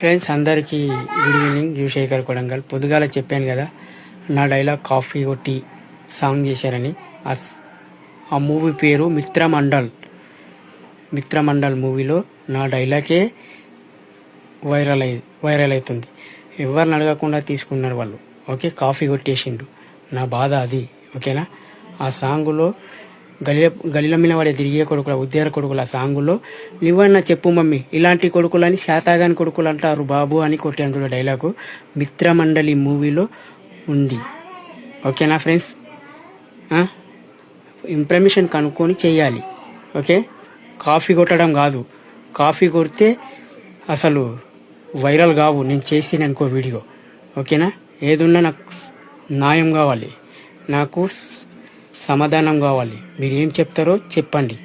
Friends అందరికీ good evening. Shekhar Kodangal. పొద్దుగాల చెప్పాను కదా నా డైలాగ్ కాఫీ కొట్టి సాంగ్ చేశారని. ఆ మూవీ పేరు మిత్రమండల్ మూవీలో నా డైలాగే వైరల్ అవుతుంది. ఎవరిని అడగకుండా తీసుకున్నారు వాళ్ళు. ఓకే, కాఫీ కొట్టేసిండు. నా బాధ అది. ఓకేనా. ఆ సాంగులో గలిల మీద వాడే తిరిగే కొడుకుల ఉద్యోగ కొడుకుల సాంగులో నువ్వన్నా చెప్పు మమ్మీ ఇలాంటి కొడుకులని శాతాగాని కొడుకులు అంటారు బాబు అని కొట్టాను డైలాగు మిత్రమండలి మూవీలో ఉంది. ఓకేనా ఫ్రెండ్స్, ఇన్ఫర్మేషన్ కనుక్కొని చేయాలి. ఓకే, కాఫీ కొట్టడం కాదు. కాఫీ కొడితే అసలు వైరల్ కావు నేను చేసిన అనుకో వీడియో. ఓకేనా, ఏదున్నా నాకు న్యాయం కావాలి, నాకు సమాధానం కావాలి. మీరు ఏం చెప్తారో చెప్పండి.